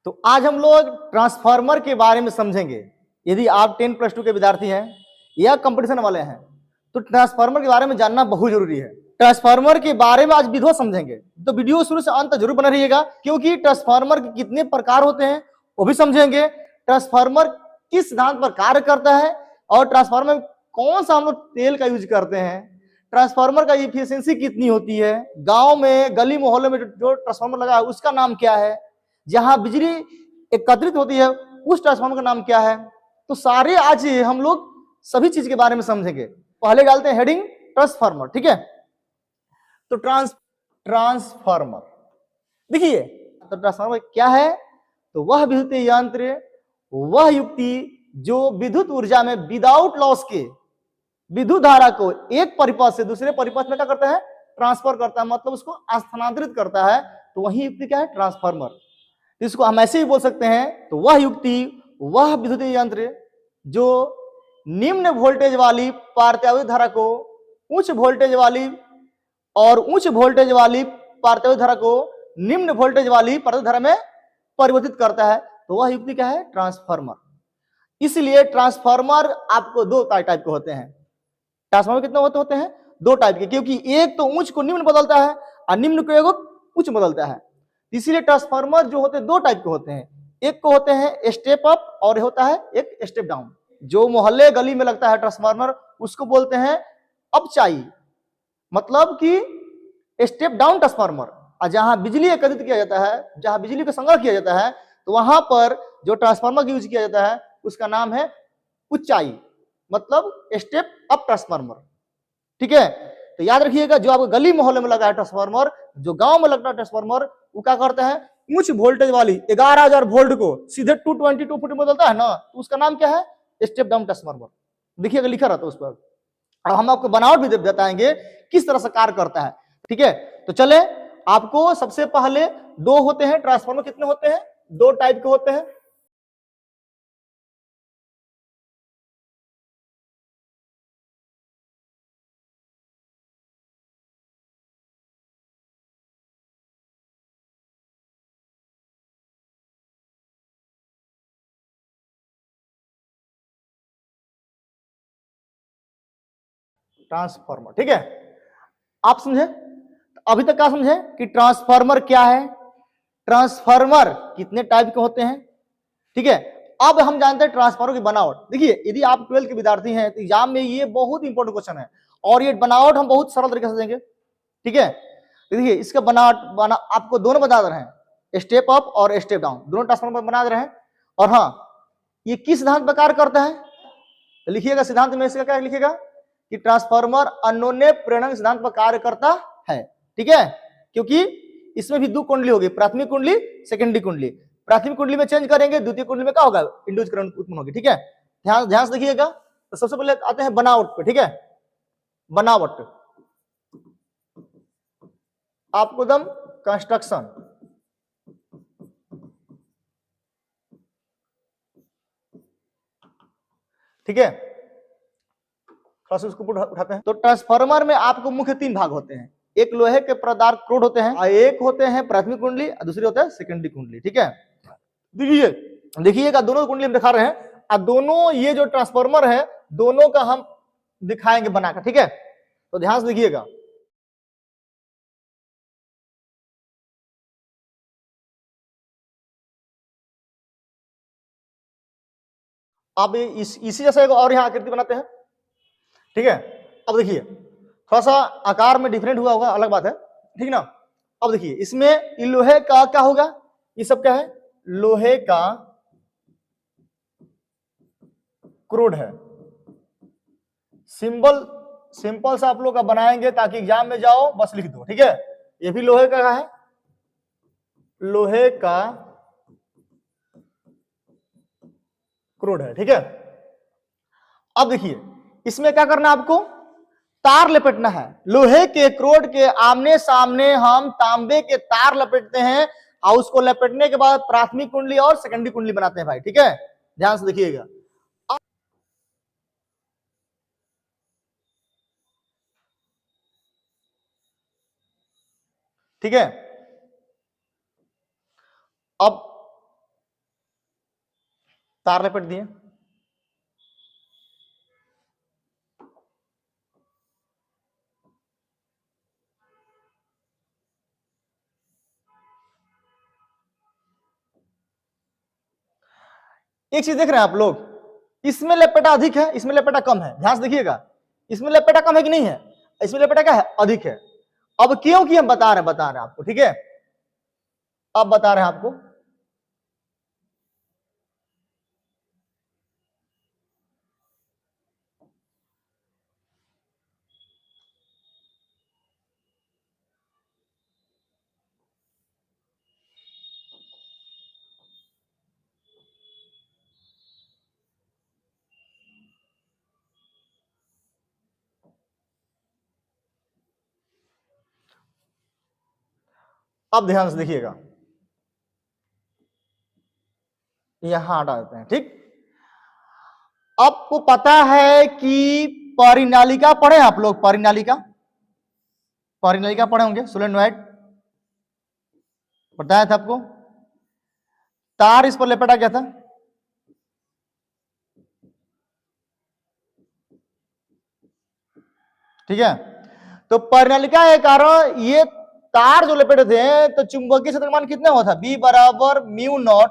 तो आज हम लोग ट्रांसफार्मर के बारे में समझेंगे। यदि आप 10+2 के विद्यार्थी हैं या कंपटीशन वाले हैं तो ट्रांसफार्मर के बारे में जानना बहुत जरूरी है। ट्रांसफार्मर के बारे में आज विधिवत समझेंगे, तो वीडियो शुरू से अंत तक जरूर बना रहिएगा, क्योंकि ट्रांसफार्मर के कितने प्रकार होते हैं वो भी समझेंगे। ट्रांसफार्मर किस सिद्धांत पर कार्य करता है और ट्रांसफार्मर में कौन सा हम लोग तेल का यूज करते हैं, ट्रांसफार्मर का इफिशियंसी कितनी होती है, गांव में गली मोहल्ले में जो ट्रांसफार्मर लगा है उसका नाम क्या है, जहां बिजली एकत्रित होती है उस ट्रांसफार्मर का नाम क्या है। तो सारे आज हम लोग सभी चीज के बारे में समझेंगे। पहले डालते हैं हेडिंग ट्रांसफार्मर, ठीक है। तो ट्रांसफार्मर देखिए, तो ट्रांसफार्मर क्या है, तो वह विद्युत यंत्र, वह युक्ति जो विद्युत ऊर्जा में विदाउट लॉस के विद्युत धारा को एक परिपथ से दूसरे परिपथ में क्या करता है, ट्रांसफर करता है, मतलब उसको स्थानांतरित करता है। तो वही युक्ति क्या है, ट्रांसफार्मर। इसको हम ऐसे ही बोल सकते हैं, तो वह युक्ति, वह विद्युत यंत्र जो निम्न वोल्टेज वाली पारत्यावित धारा को उच्च वोल्टेज वाली और उच्च वोल्टेज वाली पारत्यावित धारा को निम्न वोल्टेज वाली पारत्यावित धारा में परिवर्तित करता है। तो वह युक्ति क्या है, ट्रांसफार्मर। इसलिए ट्रांसफार्मर आपको दो टाइप के होते हैं। ट्रांसफार्मर कितने होते हैं, दो टाइप के, क्योंकि एक तो उच्च को निम्न बदलता है और निम्न को उच्च बदलता है। इसीलिए ट्रांसफार्मर जो होते हैं दो टाइप के होते हैं, एक को होते हैं स्टेप अप और होता है एक स्टेप डाउन। जो मोहल्ले गली में लगता है ट्रांसफार्मर उसको बोलते हैं अपचाई, मतलब कि स्टेप डाउन ट्रांसफार्मर। और जहां बिजली एकत्रित किया जाता है, जहां बिजली का संग्रह किया जाता है, तो वहां पर जो ट्रांसफार्मर यूज किया जाता है उसका नाम है उच्चाई, मतलब स्टेप अप ट्रांसफार्मर, ठीक है। तो याद रखिएगा, जो आपको गली मोहल्ले में लगा है ट्रांसफार्मर, जो गांव में लगता है ट्रांसफार्मर, वो क्या करता है, उच्च वोल्टेज वाली 11,000 वोल्ट को सीधे 222 में बदलता है ना, तो उसका नाम क्या है, स्टेप डाउन ट्रांसफार्मर। देखिएगा लिखा रहता है उस पर, और हम आपको बनावट भी बताएंगे किस तरह से कार्य करता है, ठीक है। तो चले, आपको सबसे पहले दो होते हैं ट्रांसफार्मर, कितने होते हैं, दो टाइप के होते हैं। ट्रांसफार्मर, ठीक है, आप समझे। अभी तक क्या समझे कि ट्रांसफार्मर क्या है, ट्रांसफार्मर कितने टाइप के होते हैं, ठीक है। अब हम जानते हैं ट्रांसफार्मर की बनावट। देखिए, यदि आप 12 के विद्यार्थी हैं तो एग्जाम में ये बहुत इंपॉर्टेंट क्वेश्चन है, और ये बनावट हम बहुत सरल तरीके से देंगे, ठीक है। तो देखिए, इसका बनावट आपको दोनों बता रहे हैं, स्टेप अप और स्टेप डाउन, दोनों ट्रांसफार्मर बना रहे हैं। और हाँ, ये किस सिद्धांत पर कार्य करता है, तो लिखिएगा सिद्धांत में इसका क्या लिखिएगा कि ट्रांसफार्मर अन्योन्य प्रेरण सिद्धांत पर कार्य करता है, ठीक है। क्योंकि इसमें भी दो कुंडली होगी, प्राथमिक कुंडली, सेकेंडरी कुंडली। प्राथमिक कुंडली में चेंज करेंगे, द्वितीय कुंडली में क्या होगा, इंड्यूस करंट उत्पन्न होगी, ठीक है। ध्यान से देखिएगा। तो सबसे पहले आते हैं बनावट पे, ठीक है। बनावट आपको एकदम कंस्ट्रक्शन, ठीक है। थोड़ा सा उसको उठाते हैं। तो ट्रांसफार्मर में आपको मुख्य तीन भाग होते हैं, एक लोहे के पदार्थ क्रोड होते हैं, एक होते हैं प्राथमिक कुंडली, दूसरी होता है सेकेंडरी कुंडली, ठीक है। देखिएगा दोनों कुंडली हम दिखा रहे हैं, और दोनों ये जो ट्रांसफार्मर है दोनों का हम दिखाएंगे बनाकर, ठीक है। तो ध्यान से देखिएगा। अब इसी जैसा एक और यहाँ आकृति बनाते हैं, ठीक है। अब देखिए, थोड़ा सा आकार में डिफरेंट हुआ होगा, अलग बात है, ठीक ना। अब देखिए, इसमें ये लोहे का क्या होगा, ये सब क्या है, लोहे का क्रोड है। सिंपल से आप लोग का बनाएंगे ताकि एग्जाम में जाओ बस लिख दो, ठीक है। ये भी लोहे का है, लोहे का क्रोड है, ठीक है। अब देखिए, इसमें क्या करना है आपको, तार लपेटना है। लोहे के क्रोड के आमने सामने हम तांबे के तार लपेटते हैं, और उसको लपेटने के बाद प्राथमिक कुंडली और सेकेंडरी कुंडली बनाते हैं भाई, ठीक है। ध्यान से देखिएगा। ठीक है। अब तार लपेट दिए, एक चीज देख रहे हैं आप लोग, इसमें लपेटा अधिक है, इसमें लपेटा कम है, ध्यान से देखिएगा, इसमें लपेटा कम है कि नहीं है, इसमें लपेटा क्या है, अधिक है। अब क्योंकि हम बता रहे हैं आपको, ठीक है, अब बता रहे हैं आपको। अब ध्यान से देखिएगा, यहां हटा देते हैं, ठीक। आपको पता है कि परिनालिका पढ़े आप लोग, परिनालिका, परिनालिका पढ़े होंगे, सोलेनोइड बताया था आपको, तार इस पर लपेटा गया था, ठीक है। तो परिनालिका के कारण ये तार जो लपेटे थे, तो चुंबकीय क्षेत्र का मान कितना हुआ था, बी बराबर म्यू नॉट,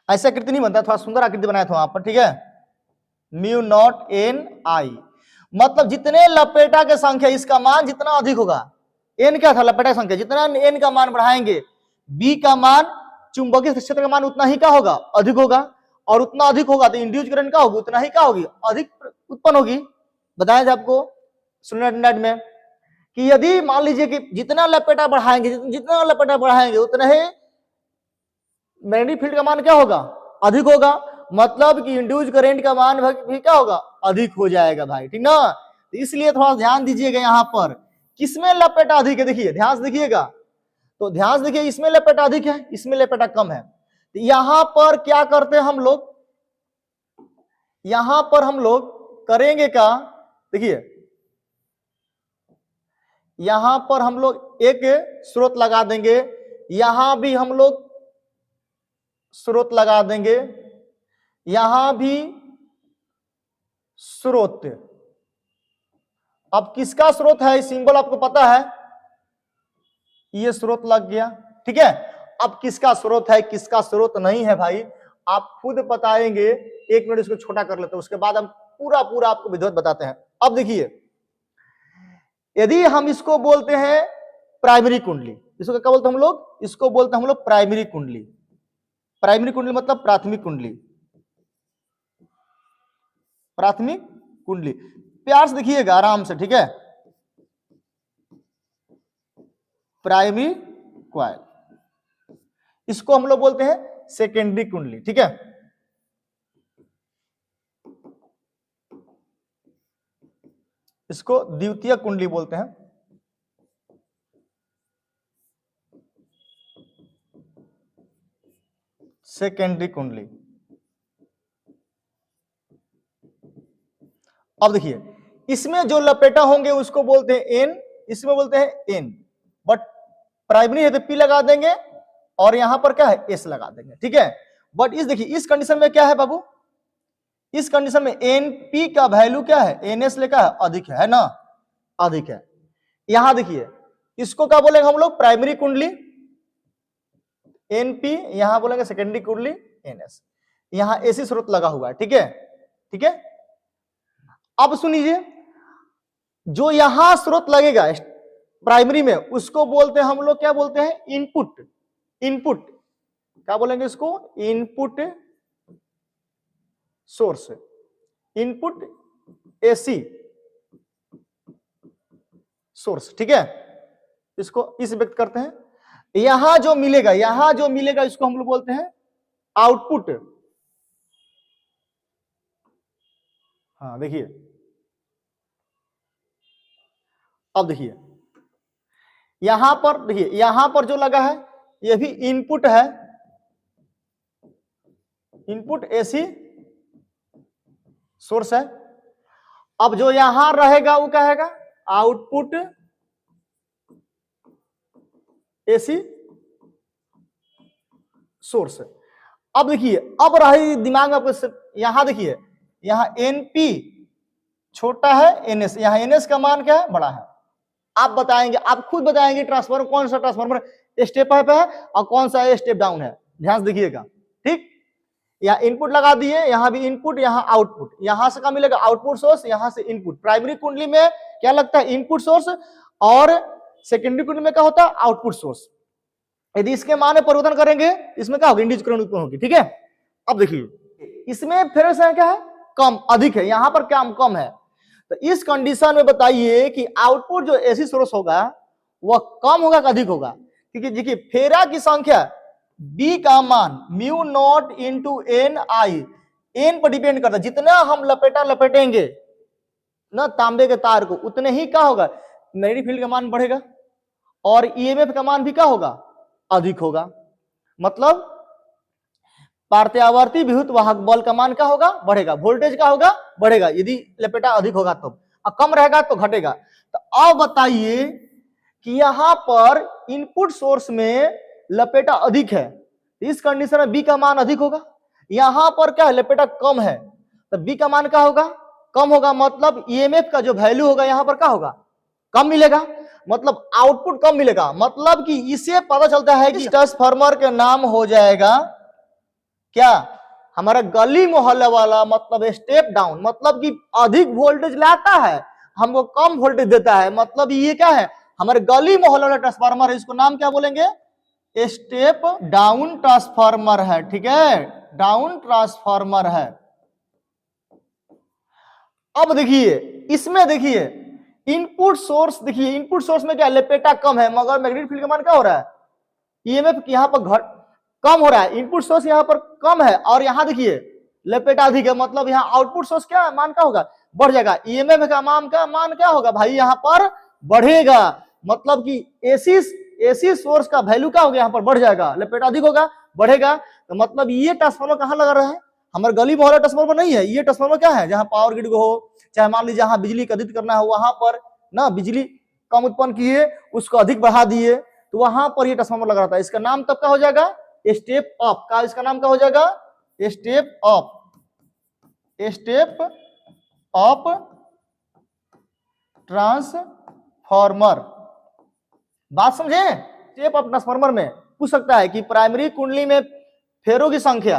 ऐसा आकृति नहीं बनता, थोड़ा सुंदर आकृति बनाया था वहां पर, ठीक है, म्यू नॉट एन आई, मतलब जितने लपेटा के संख्या इसका मान जितना अधिक होगा, एन क्या था लपेटा की संख्या, जितना एन का मान बढ़ाएंगे बी का मान, चुंबकीय क्षेत्र का मान उतना ही क्या होगा, अधिक होगा, और उतना अधिक होगा तो इंड्यूस करंट क्या होगी, उतना ही क्या होगी, अधिक उत्पन्न होगी। बताया था आपको सोलेनोइड में कि यदि मान लीजिए कि जितना लपेटा बढ़ाएंगे, जितना लपेटा बढ़ाएंगे उतना ही मैग्नेटिक फील्ड का मान क्या होगा, अधिक होगा, मतलब कि इंड्यूस करंट का मान भी क्या होगा, अधिक हो जाएगा भाई, ठीक ना। तो इसलिए थोड़ा ध्यान दीजिएगा यहां पर, किसमें लपेटा अधिक है, देखिए ध्यान से देखिएगा, तो ध्यान से देखिए, इसमें लपेटा अधिक है, इसमें लपेटा कम है। तो यहां पर क्या करते हैं हम लोग, यहां पर हम लोग करेंगे क्या, देखिए यहां पर हम लोग एक स्रोत लगा देंगे, यहां भी हम लोग स्रोत लगा देंगे, यहां भी स्रोत। अब किसका स्रोत है, सिंबल आपको पता है, ये स्रोत लग गया, ठीक है। अब किसका स्रोत है, किसका स्रोत नहीं है भाई, आप खुद बताएंगे, एक मिनट इसको छोटा कर लेते हैं, उसके बाद हम पूरा पूरा आपको विधिवत बताते हैं। अब देखिए, यदि हम इसको बोलते हैं प्राइमरी कुंडली, इसको क्या बोलते हैं हम लोग, इसको बोलते हैं हम लोग प्राइमरी कुंडली, प्राइमरी कुंडली मतलब प्राथमिक कुंडली, प्राथमिक कुंडली, प्यार से देखिएगा आराम से, ठीक है, प्राइमरी क्वाइल, इसको हम लोग बोलते हैं सेकेंडरी कुंडली, ठीक है। इसको द्वितीय कुंडली बोलते हैं, सेकेंडरी कुंडली। अब देखिए, इसमें जो लपेटा होंगे उसको बोलते हैं एन, इसमें बोलते हैं एन, बट प्राइमरी है तो पी लगा देंगे, और यहां पर क्या है, एस लगा देंगे, ठीक है। बट इस देखिए, इस कंडीशन में क्या है बाबू, इस कंडीशन में एनपी का वैल्यू क्या है, एनएस लेकर है, अधिक है ना, अधिक है। यहां देखिए, इसको क्या बोलेंगे हम लोग, प्राइमरी कुंडली एनपी, यहां बोलेंगे सेकेंडरी कुंडली एनएस, यहां एसी स्रोत लगा हुआ है, ठीक है, ठीक है। अब सुनिए, जो यहां स्रोत लगेगा प्राइमरी में, उसको बोलते हैं हम लोग, क्या बोलते हैं, इनपुट, इनपुट क्या बोलेंगे इसको, input source, input AC source, ठीक है, इसको इस व्यक्त करते हैं। यहां जो मिलेगा, यहां जो मिलेगा इसको हम लोग बोलते हैं आउटपुट। हाँ देखिए, अब देखिए यहां पर, देखिए यहां पर जो लगा है ये भी इनपुट है, इनपुट एसी सोर्स है। अब जो यहां रहेगा वो क्या है, आउटपुट एसी सोर्स। अब देखिए, अब रही दिमाग में आपको, यहां देखिए, यहाँ NP छोटा है NS, यहाँ NS का मान क्या है, बड़ा है। आप बताएंगे, आप खुद बताएंगे ट्रांसफार्मर कौन सा ट्रांसफार्मर स्टेप अप है और कौन सा स्टेप डाउन है, ध्यान से देखिएगा। ठीक, यहाँ इनपुट लगा दिए, यहाँ भी इनपुट, यहाँ आउटपुट, यहाँ से क्या मिलेगा, आउटपुट सोर्स, यहाँ से इनपुट। प्राइमरी कुंडली में क्या लगता है, इनपुट सोर्स, और सेकेंडरी कुंडली में क्या होता है, आउटपुट सोर्स। यदि इसके मान में परिवर्तन करेंगे इसमें क्या होगा, इंड्यूस्ड करंट उत्पन्न होगी। ठीक है, अब देखिए इसमें फिर से क्या है, कम, अधिक है, यहां पर क्या कम है। तो इस कंडीशन में बताइए कि आउटपुट जो एसी सोर्स होगा वह कम होगा कि अधिक होगा, क्योंकि देखिए फेरा की संख्या बी का मान म्यू नॉट इंटू एन आई, एन पर डिपेंड करता है। जितना हम लपेटेंगे ना तांबे के तार को, उतने ही क्या होगा, मैग्नेटिक फील्ड का मान बढ़ेगा और ईएमएफ का मान भी क्या होगा, अधिक होगा। मतलब प्रत्यावर्ती विद्युत वाहक बल का मान क्या होगा, बढ़ेगा। वोल्टेज क्या होगा, बढ़ेगा, यदि लपेटा अधिक होगा तो, और कम रहेगा तो घटेगा। तो अब बताइए कि यहां पर इनपुट सोर्स में लपेटा अधिक है, इस कंडीशन में बी का मान अधिक होगा। यहां पर क्या है, लपेटा कम है, तो बी का मान क्या होगा, कम होगा। मतलब ईएमएफ का जो वैल्यू होगा यहां पर क्या होगा, कम मिलेगा, मतलब आउटपुट कम मिलेगा। मतलब कि इससे पता चलता है कि ट्रांसफार्मर के नाम हो जाएगा क्या, हमारा गली मोहल्ले वाला, मतलब स्टेप डाउन, मतलब कि अधिक वोल्टेज लाता है, हमको कम वोल्टेज देता है। मतलब ये क्या है, हमारे गली मोहल्ले वाला ट्रांसफार्मर है, इसको नाम क्या बोलेंगे, स्टेप डाउन ट्रांसफार्मर है। ठीक है, डाउन ट्रांसफार्मर है। अब देखिए इसमें, देखिए इनपुट सोर्स, देखिए इनपुट सोर्स में क्या, लपेटा कम है, मगर मैग्नेटिक फील्ड का मान क्या हो रहा है, ईएमएफ यहां पर कम हो रहा है। इनपुट सोर्स यहां पर कम है और यहां देखिए लपेटा अधिक है, मतलब यहां आउटपुट सोर्स क्या मान क्या होगा, बढ़ जाएगा। ईएमएफ का मान क्या होगा भाई, यहां पर बढ़ेगा। मतलब कि एसी सोर्स का वैल्यू क्या होगा, यहां पर बढ़ जाएगा, लपेटा अधिक होगा, बढ़ेगा। तो मतलब ये ट्रांसफार्मर कहां लगा रहा है, हमारे गली मोहल्ला ट्रांसफार्मर नहीं है। ये ट्रांसफार्मर क्या है, जहां पावर ग्रिड को हो, चाहे मान लीजिए जहां बिजली अधिक करना हो, वहां पर ना बिजली कम उत्पन्न किए, उसको अधिक बढ़ा दिए, तो वहां पर ये ट्रांसफार्मर लगा रहता है। इसका नाम तब क्या हो जाएगा, स्टेप अप का, इसका नाम क्या हो जाएगा, step up, step up transformer. बात समझे, स्टेप अप ट्रांसफार्मर में पूछ सकता है कि प्राइमरी कुंडली में फेरों की संख्या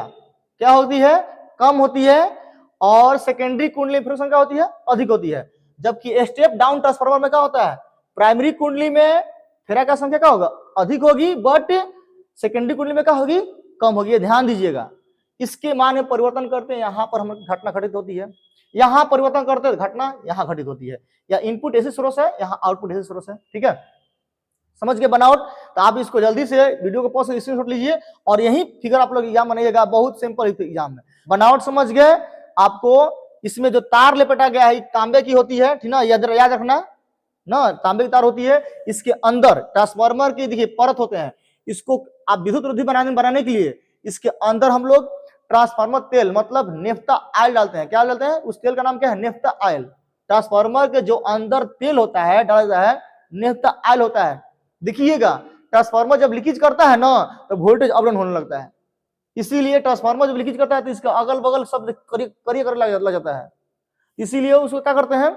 क्या होती है, कम होती है, और सेकेंडरी कुंडली में फेरों की संख्या होती है, अधिक होती है। जबकि स्टेप डाउन ट्रांसफार्मर में क्या होता है, प्राइमरी कुंडली में फेरा का संख्या क्या होगा, अधिक होगी, बट सेकेंडरी कुंडली में क्या होगी, कम होगी। ध्यान दीजिएगा, इसके मान में परिवर्तन करते हैं, यहां पर हम घटना घटित होती है, यहां परिवर्तन करते हैं घटना यहां घटित होती है। या इनपुट एसी सोर्स है, यहाँ आउटपुट एसी सोर्स है। ठीक है, समझ गए बनावट। तो आप इसको जल्दी से वीडियो को पॉज से स्क्रीनशॉट लीजिए और यही फिगर आप लोग एग्जाम बनाइएगा, बहुत सिंपल एग्जाम में। बनावट समझ गए आपको, इसमें जो तार लपेटा गया है तांबे की होती है, ठीक ना, याद रखना ना, तांबे की तार होती है। इसके अंदर ट्रांसफार्मर की देखिए परत होते हैं, इसको आप विद्युत रोधी बनाने के लिए इसके अंदर हम लोग ट्रांसफार्मर तेल, मतलब नेफ्ता ऑयल डालते हैं। क्या डालते हैं, उस तेल का नाम क्या है, नेफ्ता ऑयल। ट्रांसफार्मर के जो अंदर तेल होता है, डाला जाता है, नेफ्ता ऑयल होता है। देखिएगा ट्रांसफार्मर जब लीकेज करता है ना, तो वोल्टेज अप डाउन होने लगता है। इसीलिए ट्रांसफार्मर जब लीकेज करता है तो इसका अगल बगल सब करिए कर लग जाता है। इसीलिए उसको क्या करते हैं,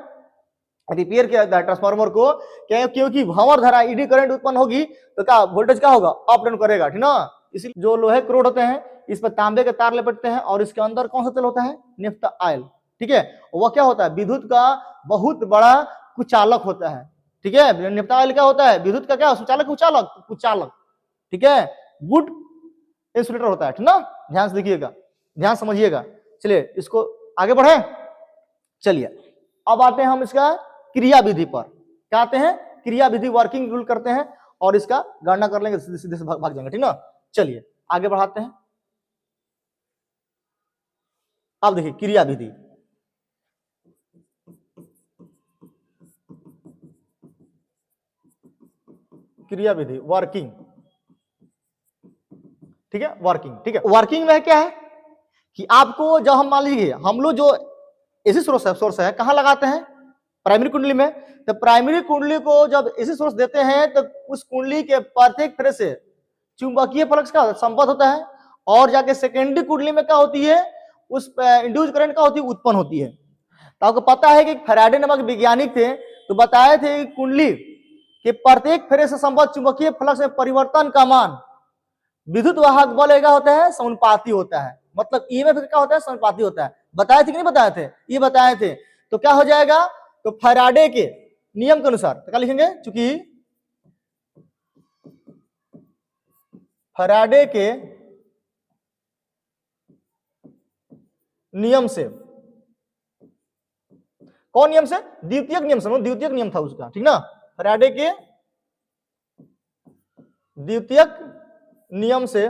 रिपेयर किया जाता है ट्रांसफार्मर को, क्योंकि भंवर धारा ईडी करंट उत्पन्न होगी तो क्या वोल्टेज क्या होगा, अप डाउन करेगा। ठीक ना, इसलिए जो लोहे के रोड होते हैं इस पर तांबे के तार लपेटते हैं और इसके अंदर कौन सा तेल होता है, नेफ्ता ऑयल। ठीक है, वह क्या होता है, विद्युत का बहुत बड़ा कुचालक होता है। ठीक है, नेफ्ता ऑयल क्या होता है, विद्युत का क्या सुचालक, कुचालक। ठीक है, गुड इंसुलेटर होता है। ठीक ना, ध्यान से देखिएगा, ध्यान समझिएगा। चलिए इसको आगे बढ़े। चलिए अब आते हैं हम इसका क्रिया विधि पर। क्या आते हैं, क्रिया विधि, वर्किंग रूल करते हैं और इसका गणना कर लेंगे, सीधे से भाग जाएंगे। ठीक ना, चलिए आगे बढ़ाते हैं। अब देखिए क्रिया विधि, क्रिया विधि वर्किंग। ठीक है, वर्किंग। ठीक है, वर्किंग में क्या है कि आपको जब हम मान लीजिए हम लोग जो एसी सोर्स है कहां लगाते हैं, प्राइमरी कुंडली में। तो प्राइमरी कुंडली को जब एसी सोर्स देते हैं तो उस कुंडली के प्रत्येक फेरे से चुंबकीय फ्लक्स का संबंध होता है और जाके सेकेंडरी कुंडली में क्या होती है, उस इंड्यूस करंट क्या होती है, उत्पन्न होती है। तो आपको पता है कि फैराडे नामक वैज्ञानिक थे, तो बताए थे कि कुंडली के प्रत्येक फेरे से संबद्ध चुंबकीय फ्लक्स में परिवर्तन का मान विद्युत वाहक बल क्या होता है, समानुपाती होता है। मतलब ईएमएफ क्या होता है, समानुपाती होता है। बताए थे कि नहीं बताए थे, ये बताए थे। तो क्या हो जाएगा, तो फैराडे के नियम के अनुसार तो क्या लिखेंगे, चूंकि फैराडे के नियम से, कौन नियम से, द्वितीयक नियम से, द्वितीयक नियम था उसका, ठीक ना। फैराडे के द्वितीयक नियम से,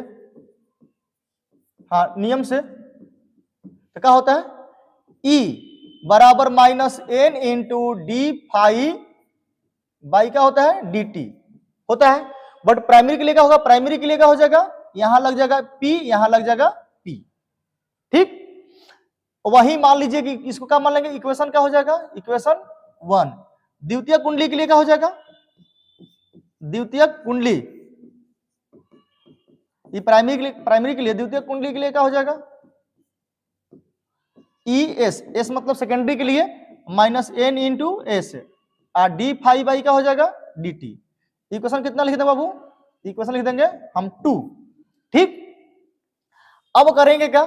हाँ नियम से, तो क्या होता है, E बराबर minus n into d phi by क्या होता है, डी टी होता है। बट प्राइमरी के लिए क्या होगा, प्राइमरी के लिए क्या हो जाएगा, यहां लग जाएगा P, यहां लग जाएगा P, ठीक। वही मान लीजिए कि इसको क्या मान लेंगे, इक्वेशन क्या हो जाएगा, इक्वेशन 1। द्वितीय कुंडली के लिए क्या हो जाएगा, द्वितीय कुंडली, ये प्राइमरी के लिए द्वितीय कुंडली के लिए क्या हो जाएगा, ई एस, एस मतलब सेकेंडरी के लिए माइनस एन इंटू एस, और डी फाई बाई क्या हो जाएगा, डी टी। इक्वेशन कितना लिख देंगे बाबू, इक्वेशन लिख देंगे हम 2, ठीक। अब करेंगे क्या,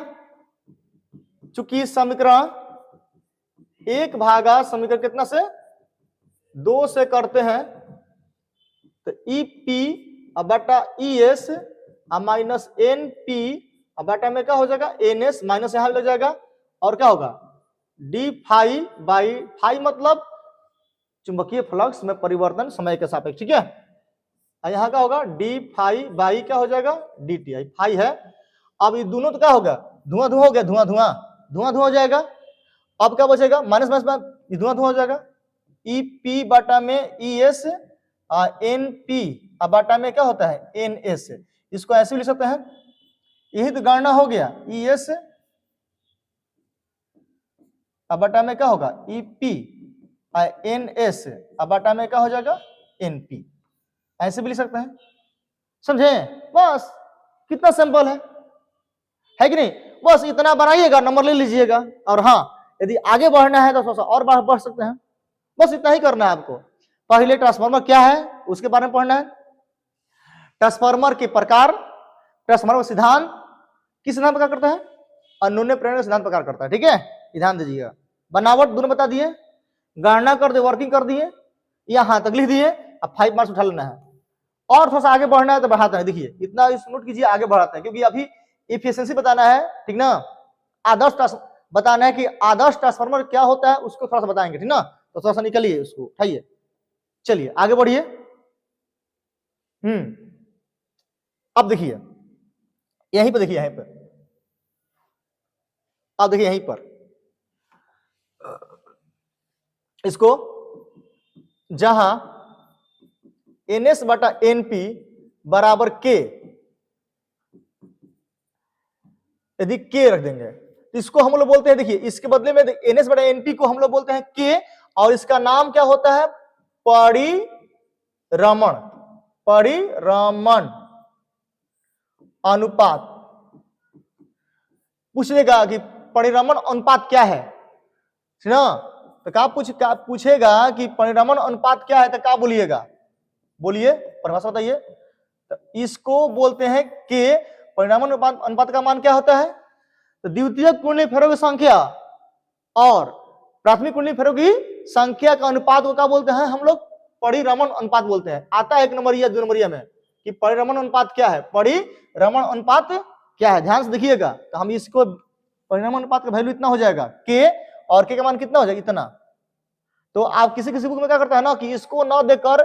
चूंकि समीकरण 1 भागा समीकरण कितना से 2 से करते हैं, तो ई पी बटा e s minus n p बटा में क्या हो जाएगा, एन एस, माइनस यहां लग जाएगा, और क्या होगा, डी फाई बाई, फाई मतलब चुंबकीय फ्लक्स में परिवर्तन समय के सापेक्ष, ठीक है। यहां क्या होगा, डी फाई बाई क्या हो जाएगा, डी टी, फाई है। अब ये दोनों तो क्या होगा, धुआं धुआं हो गया, धुआं धुआं, धुआं धुआं हो जाएगा। अब क्या बचेगा, माइनस माइनस धुआं धुआं हो जाएगा, ई पी बाटा में ई एस, एन पी बाटा में क्या होता है, एन एस। इसको ऐसे भी लिख सकते हैं, यही तो गणना हो गया, ई एस बाटा में क्या होगा, ई पी एन एस बाटा में क्या हो जाएगा, एन पी। ऐसे भी लिख सकते हैं, समझे। बस कितना सिंपल है कि नहीं, बस इतना बनाइएगा, नंबर ले लीजिएगा। और हाँ, यदि आगे बढ़ना है तो थोड़ा सा और बढ़ सकते हैं, बस इतना ही करना है आपको। पहले ट्रांसफार्मर क्या है उसके बारे में पढ़ना है, ट्रांसफार्मर के प्रकार, ट्रांसफार्मर सिद्धांत, किस सिद्धांत प्रकार करता है, अन्योन्य प्रेरणा सिद्धांत प्रकार करता है, ठीक है। ध्यान दीजिएगा, बनावट दोनों बता दिए, गणना कर दे, वर्किंग कर दिए, यहां तक लिख दिए। अब 5 मार्क्स उठा लेना है, और थोड़ा सा आगे बढ़ना है तो बढ़ाते हैं। देखिए इतना इस नोट कीजिए, आगे बढ़ाते हैं, क्योंकि अभी एफिशिएंसी बताना है, ठीक ना। आदर्श बताना है कि आदर्श ट्रांसफार्मर क्या होता है, उसको थोड़ा सा बताएंगे, ठीक ना। तो थोड़ा सा निकलिए, उसको उठाइए, चलिए आगे बढ़िए। अब देखिए यहीं पर, देखिए यहीं पर, अब देखिए यहीं पर, इसको जहां एन एस बटा एन पी बराबर के, यदि के रख देंगे तो इसको हम लोग बोलते हैं, देखिए इसके बदले में एन एस बटा एन पी को हम लोग बोलते हैं के, और इसका नाम क्या होता है, परिरमण, परिरमण अनुपात। पूछेगा कि परिरमण अनुपात क्या है, ठीक ना। तो क्या पूछेगा कि परिरमण अनुपात क्या है, तो क्या बोलिएगा, बोलिए परिभाषा बताइए। तो इसको बोलते हैं कि परिरमण अनुपात का मान क्या होता है, तो द्वितीयक कुंडली फेरों की संख्या और प्राथमिक कुंडली फेरों की संख्या का अनुपात को क्या बोलते हैं हम लोग, परिरमण अनुपात बोलते हैं। आता है 1 नंबरिया 2 नंबरिया में कि परिरमण अनुपात क्या है, परिरमण अनुपात क्या है, ध्यान से देखिएगा। तो हम इसको परिरमण अनुपात का वैल्यू इतना हो जाएगा के, और के का मान कितना हो जाएगा, इतना। तो आप किसी किसी बुक में क्या करता है ना कि इसको न देकर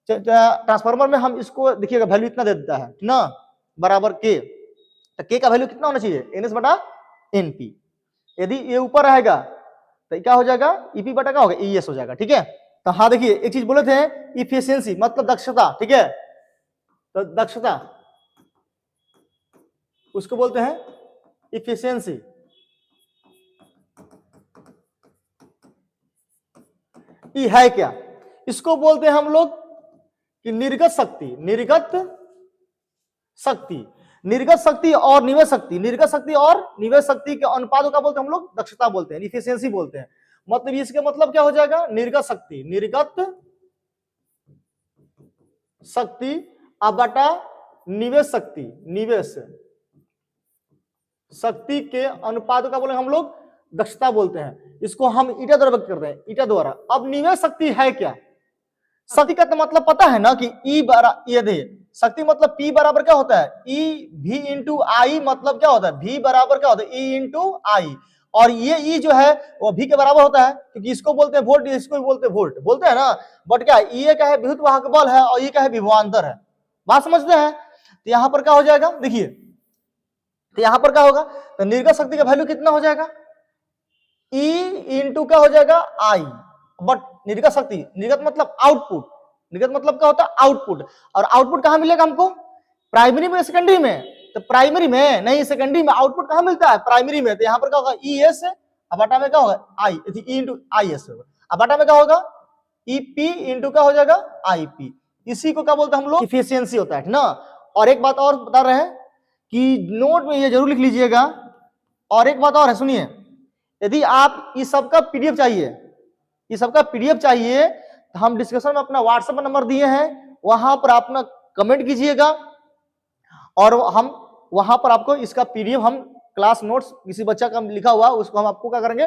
ट्रांसफार्मर में हम इसको देखिएगा वैल्यू इतना दे देता है ना, बराबर के। तो के का वैल्यू कितना होना चाहिए, एन एस बटा एन पी। यदि ये ऊपर रहेगा तो क्या हो जाएगा, ईपी बटा क्या होगा, ई एस हो जाएगा, ठीक है। तो हाँ देखिए एक चीज बोले थे, इफिशियंसी मतलब दक्षता, ठीक है। तो दक्षता उसको बोलते हैं इफिशियंसी। ये है क्या, इसको बोलते हैं हम लोग कि निर्गत शक्ति, निर्गत शक्ति। निर्गत शक्ति और निवेश शक्ति, निर्गत शक्ति और निवेश शक्ति के अनुपात को क्या बोलते हैं हम लोग? दक्षता बोलते हैं, इफिशियंसी बोलते हैं। मतलब इसका मतलब क्या हो जाएगा? निर्गत शक्ति, निर्गत शक्ति बटा निवेश शक्ति, निवेश शक्ति के अनुपात का बोलेंगे हम लोग दक्षता बोलते हैं। इसको हम ईटा द्वारा व्यक्त करते हैं, ईटा द्वारा। अब निवेश शक्ति है क्या? शक्ति का तो मतलब पता है ना कि ई बराबर, ये देखिए शक्ति मतलब पी बराबर क्या होता है? ई भी इंटू आई, मतलब क्या होता है? भी बराबर क्या होता है? ई इंटू आई। और ये ई जो है वो भी के बराबर होता है, क्योंकि इसको बोलते हैं वोल्ट, इसको भी बोलते हैं वोल्ट, बोलते हैं ना। बट क्या है? ये क्या है? विद्युत वाहक बल है और ये क्या है? विभवांतर है। बात समझते हैं? तो यहाँ पर क्या हो जाएगा? देखिए, तो यहाँ पर क्या होगा? तो निर्गत शक्ति का वैल्यू कितना हो जाएगा? ई इंटू क्या हो जाएगा? आई। बट निर्गत शक्ति, निर्गत मतलब आउटपुट, निर्गत मतलब क्या होता है? आउटपुट। और आउटपुट कहां मिलेगा हमको? प्राइमरी में, सेकेंडरी में? तो प्राइमरी में नहीं, सेकेंडरी में। आउटपुट कहां मिलता है? प्राइमरी में। तो यहाँ पर क्या होगा? ई एस, अब बटा में क्या होगा? आई, ई इंटू आई एस होगा। अब बटा में क्या होगा? ई पी इंटू क्या हो जाएगा? I P. इसी को क्या बोलते हैं हम लोग? इफिशियंसी होता है ना। और एक बात और बता रहे हैं कि नोट में ये जरूर लिख लीजिएगा। और एक बात और है, सुनिए, यदि आप इस सब का पीडीएफ चाहिए, इस सब का पीडीएफ चाहिए, तो हम डिस्कशन में अपना व्हाट्सएप नंबर दिए हैं, वहां पर अपना कमेंट कीजिएगा और हम वहां पर आपको इसका पीडीएफ, हम क्लास नोट्स किसी बच्चा का लिखा हुआ उसको हम आपको क्या करेंगे?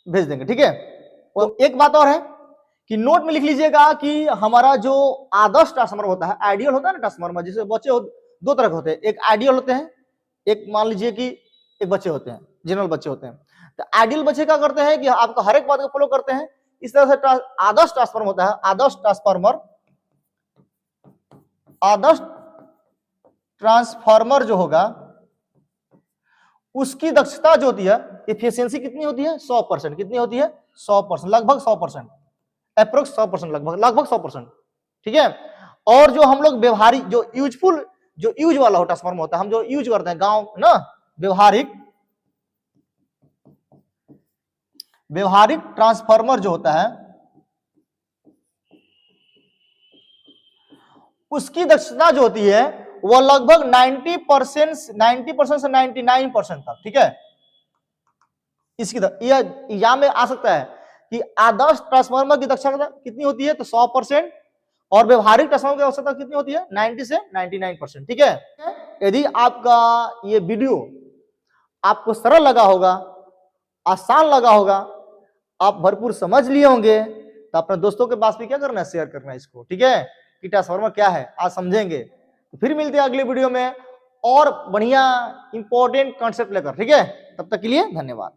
भेज देंगे, ठीक है। तो एक बात और है कि नोट में लिख लीजिएगा कि हमारा जो आदर्श ट्रांसफार्मर होता है, आइडियल होता है ना ट्रांसफार्मर, जिसे बच्चे दो तरह के होते हैं, एक आइडियल होते हैं, एक मान लीजिए कि एक बच्चे होते हैं, जनरल बच्चे होते हैं। तो आइडियल बच्चे क्या करते हैं कि आपको हर एक बात को फॉलो करते हैं। इस तरह से आदर्श ट्रांसफार्मर होता है, आदर्श ट्रांसफार्मर, आदर्श ट्रांसफार्मर जो होगा उसकी दक्षता जो होती है, एफिशिएंसी कितनी होती है? 100%। कितनी होती है? 100%, लगभग 100%, अप्रोक्स 100%, लगभग 100%, ठीक है। और जो हम लोग व्यवहारिक, जो यूजफुल, जो यूज वाला ट्रांसफार्मर होता है, हम जो यूज करते हैं गांव ना, व्यवहारिक ट्रांसफार्मर जो होता है उसकी दक्षता जो होती है वो लगभग 90% से 99% तक, ठीक है। इसकी यह एग्जाम में आ सकता है कि आदर्श ट्रांसफार्मर की दक्षता कितनी होती है? तो 100%। और व्यवहारिक ट्रांसफार्मर की दक्षता कितनी होती है? 90 से 99%, ठीक है। यदि आपका ये वीडियो आपको सरल लगा होगा, आसान लगा होगा, आप भरपूर समझ लिए होंगे, तो अपने दोस्तों के पास भी क्या करना है? शेयर करना है इसको, ठीक है, कि ट्रांसफार्मर क्या है आज समझेंगे। तो फिर मिलते हैं अगले वीडियो में और बढ़िया इंपॉर्टेंट कॉन्सेप्ट लेकर, ठीक है। तब तक के लिए धन्यवाद।